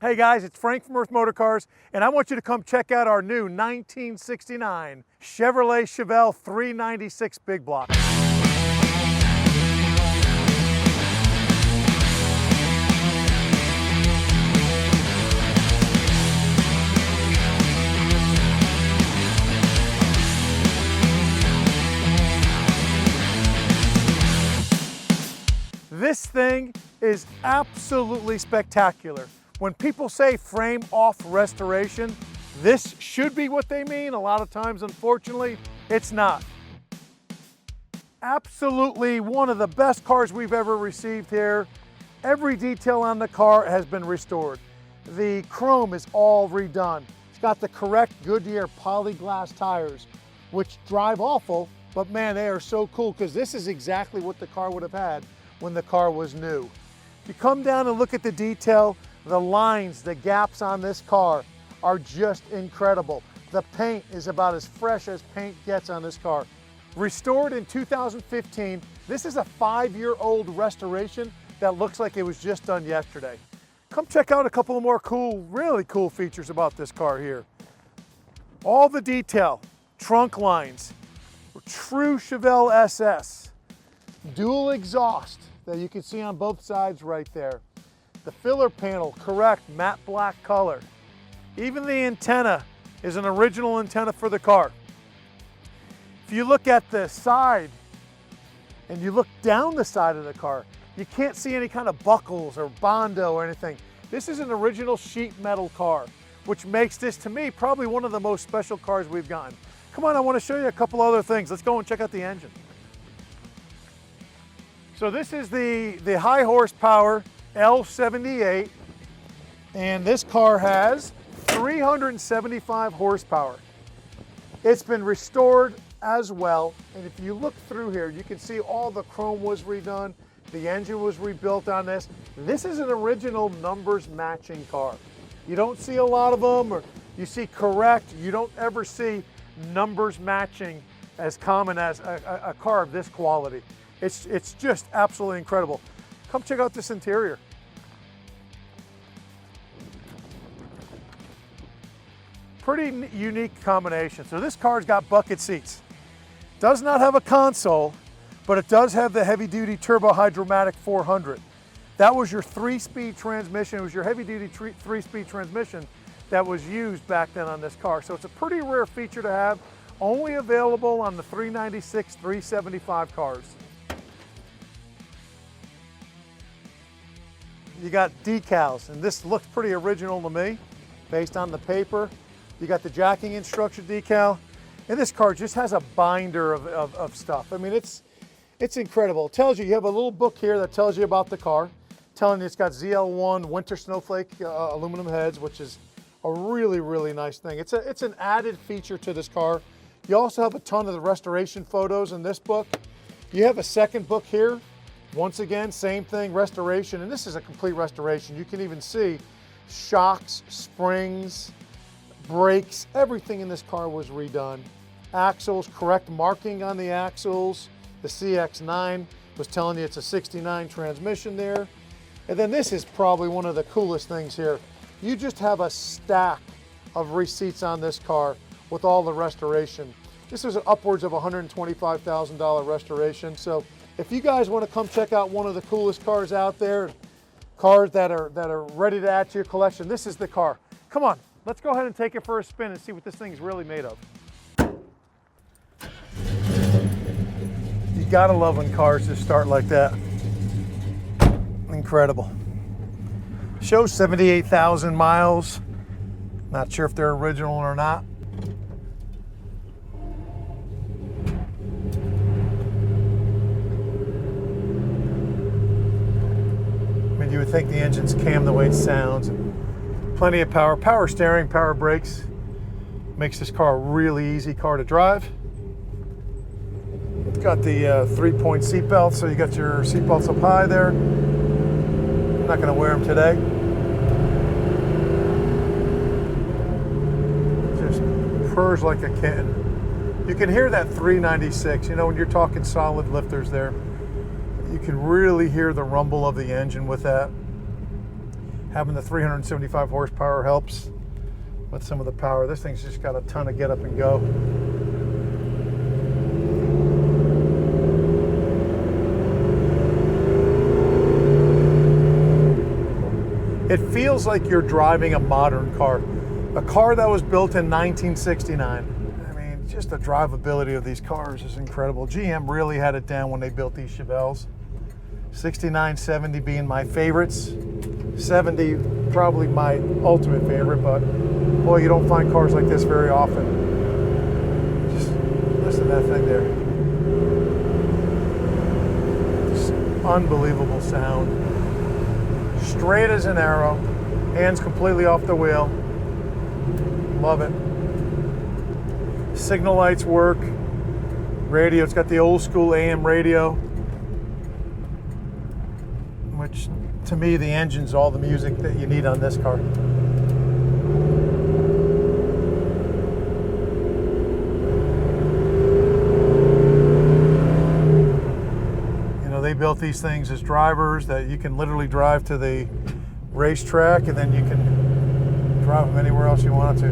Hey guys, it's Frank from Earth MotorCars, and I want you to come check out our new 1969 Chevrolet Chevelle 396 Big Block. This thing is absolutely spectacular. When people say frame off restoration, this should be what they mean. A lot of times, unfortunately, it's not. Absolutely one of the best cars we've ever received here. Every detail on the car has been restored. The chrome is all redone. It's got the correct Goodyear polyglass tires, which drive awful, but man, they are so cool because this is exactly what the car would have had when the car was new. If you come down and look at the detail, the lines, the gaps on this car are just incredible. The paint is about as fresh as paint gets on this car. Restored in 2015, this is a 5-year-old restoration that looks like it was just done yesterday. Come check out a couple of more cool, really cool features about this car here. All the detail, trunk lines, true Chevelle SS, dual exhaust that you can see on both sides right there. The filler panel, correct, matte black color. Even the antenna is an original antenna for the car. If you look at the side and you look down the side of the car, you can't see any kind of buckles or Bondo or anything. This is an original sheet metal car, which makes this, to me, probably one of the most special cars we've gotten. Come on, I want to show you a couple other things. Let's go and check out the engine. So this is the high horsepower L78, and this car has 375 horsepower. It's been restored as well, and if you look through here, you can see all the chrome was redone, the engine was rebuilt on this. This is an original numbers matching car. You don't see a lot of them, or you see correct. You don't ever see numbers matching as common as a car of this quality. It's just absolutely incredible. Come check out this interior. Pretty unique combination. So this car's got bucket seats. Does not have a console, but it does have the heavy-duty turbo hydromatic 400. That was your 3-speed transmission. It was your heavy-duty 3-speed transmission that was used back then on this car. So it's a pretty rare feature to have, only available on the 396, 375 cars. You got decals, and this looks pretty original to me, based on the paper. You got the jacking instruction decal, and this car just has a binder of stuff. I mean, it's incredible. It tells you have a little book here that tells you about the car, telling you it's got ZL1 winter snowflake aluminum heads, which is a really, really nice thing. It's an added feature to this car. You also have a ton of the restoration photos in this book. You have a second book here. Once again, same thing, restoration, and this is a complete restoration. You can even see shocks, springs, brakes, everything in this car was redone. Axles, correct marking on the axles. The CX-9 was telling you it's a 69 transmission there. And then this is probably one of the coolest things here. You just have a stack of receipts on this car with all the restoration. This is upwards of $125,000 restoration. So if you guys want to come check out one of the coolest cars out there, cars that are ready to add to your collection, this is the car. Come on, let's go ahead and take it for a spin and see what this thing's really made of. You gotta love when cars just start like that. Incredible. Shows 78,000 miles. Not sure if they're original or not. You would think the engine's cammed the way it sounds. Plenty of power, power steering, power brakes. Makes this car a really easy car to drive. It's got the 3-point seat belt, so you got your seat belts up high there. I'm not gonna wear them today. Just purrs like a kitten. You can hear that 396, you know, when you're talking solid lifters there. You can really hear the rumble of the engine with that. Having the 375 horsepower helps with some of the power. This thing's just got a ton of get up and go. It feels like you're driving a modern car. A car that was built in 1969. I mean, just the drivability of these cars is incredible. GM really had it down when they built these Chevelles. 69, 70 being my favorites. 70 probably my ultimate favorite, but boy, you don't find cars like this very often. Just listen to that thing there. Just unbelievable sound. Straight as an arrow, hands completely off the wheel. Love it. Signal lights work. Radio, it's got the old school AM radio, which to me the engine's all the music that you need on this car. They built these things as drivers that you can literally drive to the racetrack and then you can drive them anywhere else you want to.